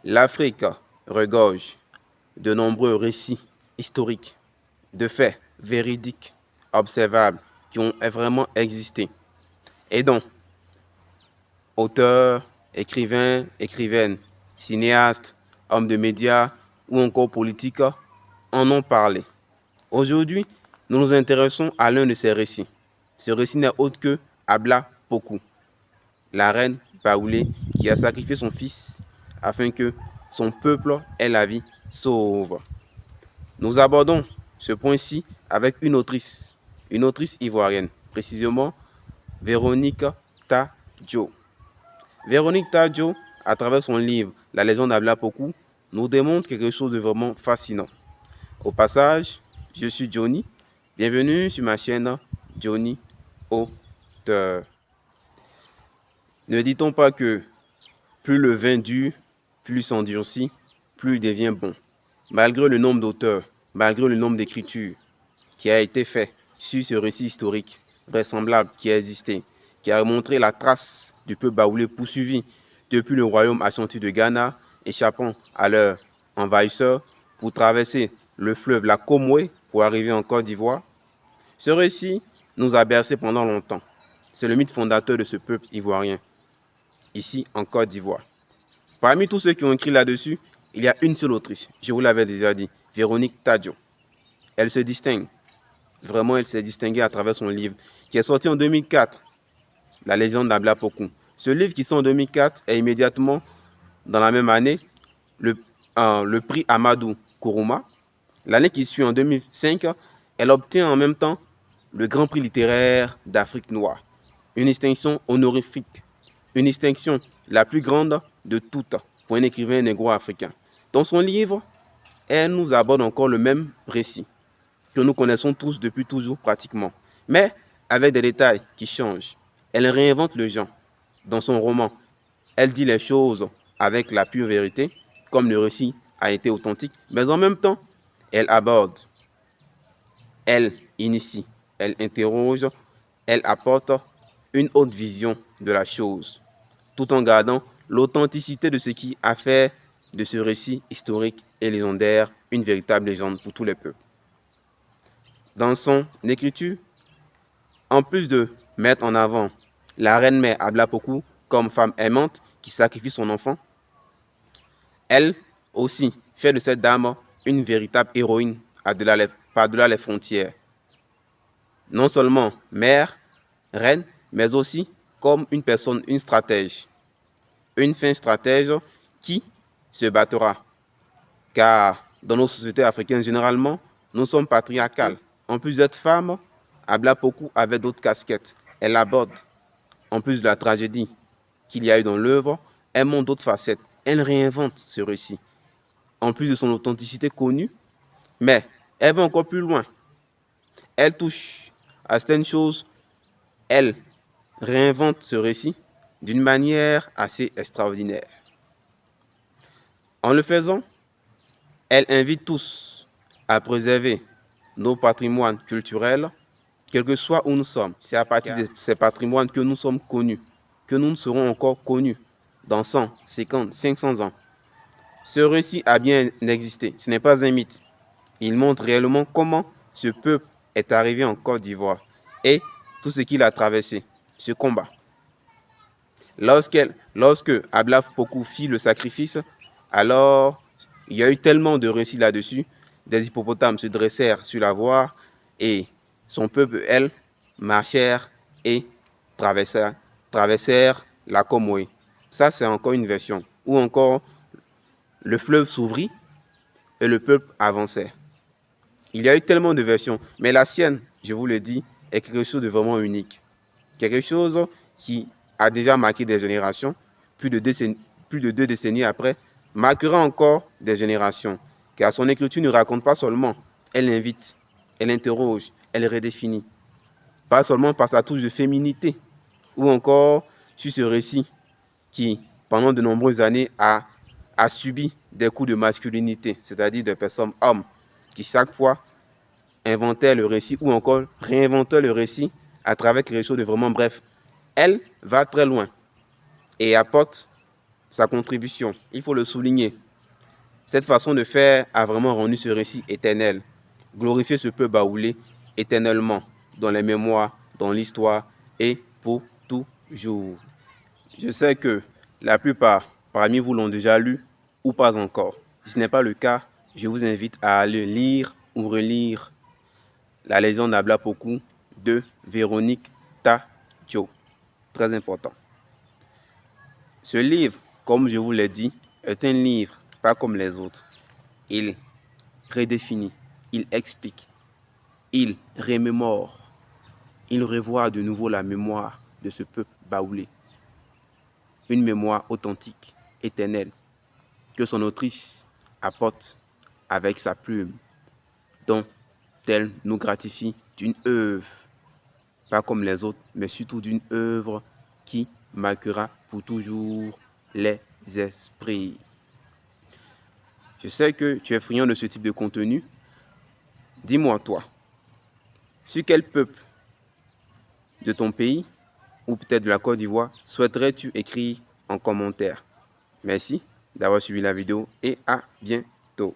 L'Afrique regorge de nombreux récits historiques, de faits véridiques, observables, qui ont vraiment existé. Et donc, auteurs, écrivains, écrivaines, cinéastes, hommes de médias ou encore politiques en ont parlé. Aujourd'hui, nous nous intéressons à l'un de ces récits. Ce récit n'est autre que Abla Poku, la reine Baoulé qui a sacrifié son fils afin que son peuple ait la vie sauve. Nous abordons ce point-ci avec une autrice ivoirienne, précisément Véronique Tadjo. Véronique Tadjo, à travers son livre La légende d'Abla Poku, nous démontre quelque chose de vraiment fascinant. Au passage, je suis Johnny. Bienvenue sur ma chaîne Johnny Auteur. Ne dit-on pas que plus le vin dure, plus il s'endurcit, plus il devient bon. Malgré le nombre d'auteurs, malgré le nombre d'écritures qui a été fait sur ce récit historique vraisemblable qui a existé, qui a montré la trace du peuple baoulé poursuivi depuis le royaume Ashanti de Ghana, échappant à leurs envahisseurs pour traverser le fleuve la Comoé pour arriver en Côte d'Ivoire. Ce récit nous a bercé pendant longtemps. C'est le mythe fondateur de ce peuple ivoirien, ici en Côte d'Ivoire. Parmi tous ceux qui ont écrit là-dessus, il y a une seule autrice, je vous l'avais déjà dit, Véronique Tadjo. Elle se distingue, vraiment elle s'est distinguée à travers son livre, qui est sorti en 2004, La légende d'Abla Poku. Ce livre qui sort en 2004 est immédiatement, dans la même année, le prix Amadou Kourouma. L'année qui suit, en 2005, elle obtient en même temps le Grand Prix littéraire d'Afrique noire. Une distinction honorifique, une distinction la plus grande de toutes pour un écrivain négro-africain. Dans son livre, elle nous aborde encore le même récit que nous connaissons tous depuis toujours pratiquement, mais avec des détails qui changent. Elle réinvente le genre. Dans son roman, elle dit les choses avec la pure vérité, comme le récit a été authentique, mais en même temps, elle aborde, elle initie, elle interroge, elle apporte une autre vision de la chose, tout en gardant l'authenticité de ce qui a fait de ce récit historique et légendaire une véritable légende pour tous les peuples. Dans son écriture, en plus de mettre en avant la reine-mère Abla Poku comme femme aimante qui sacrifie son enfant, elle aussi fait de cette dame une véritable héroïne par-delà les frontières. Non seulement mère, reine, mais aussi comme une personne, une stratège. Une fin stratège qui se battra. Car dans nos sociétés africaines, généralement, nous sommes patriarcales. En plus d'être femme, Abla Poku avait d'autres casquettes. Elle aborde, en plus de la tragédie qu'il y a eu dans l'œuvre, elle montre d'autres facettes. Elle réinvente ce récit. En plus de son authenticité connue, mais elle va encore plus loin. Elle touche à certaines choses. Elle réinvente ce récit d'une manière assez extraordinaire. En le faisant, elle invite tous à préserver nos patrimoines culturels, quel que soit où nous sommes. C'est à partir de ces patrimoines que nous sommes connus, que nous serons encore connus dans 100, 50, 500 ans. Ce récit a bien existé, ce n'est pas un mythe. Il montre réellement comment ce peuple est arrivé en Côte d'Ivoire et tout ce qu'il a traversé, ce combat. Lorsque Abla Poku fit le sacrifice, alors il y a eu tellement de récits là-dessus. Des hippopotames se dressèrent sur la voie et son peuple, elles, marchèrent et traversèrent la Comoé. Ça, c'est encore une version. Ou encore, le fleuve s'ouvrit et le peuple avançait. Il y a eu tellement de versions, mais la sienne, je vous le dis, est quelque chose de vraiment unique. Quelque chose qui a déjà marqué des générations, plus de 2 décennies après, marquera encore des générations. Car son écriture ne raconte pas seulement, elle invite, elle interroge, elle redéfinit. Pas seulement par sa touche de féminité, ou encore sur ce récit qui, pendant de nombreuses années, a subi des coups de masculinité, c'est-à-dire des personnes hommes, qui chaque fois inventaient le récit ou encore réinventaient le récit à travers quelque chose de vraiment bref. Elle va très loin et apporte sa contribution. Il faut le souligner. Cette façon de faire a vraiment rendu ce récit éternel, glorifié ce peuple baoulé éternellement dans les mémoires, dans l'histoire et pour toujours. Je sais que la plupart parmi vous l'ont déjà lu ou pas encore. Si ce n'est pas le cas, je vous invite à aller lire ou relire La légende d'Ablapoku de Véronique Tadjo. Très important. Ce livre, comme je vous l'ai dit, est un livre pas comme les autres. Il redéfinit, il explique, il remémore, il revoit de nouveau la mémoire de ce peuple baoulé. Une mémoire authentique, éternelle, que son autrice apporte avec sa plume, dont elle nous gratifie d'une œuvre, pas comme les autres, mais surtout d'une œuvre qui marquera pour toujours les esprits. Je sais que tu es friand de ce type de contenu. Dis-moi toi, sur quel peuple de ton pays ou peut-être de la Côte d'Ivoire souhaiterais-tu écrire en commentaire? Merci d'avoir suivi la vidéo et à bientôt.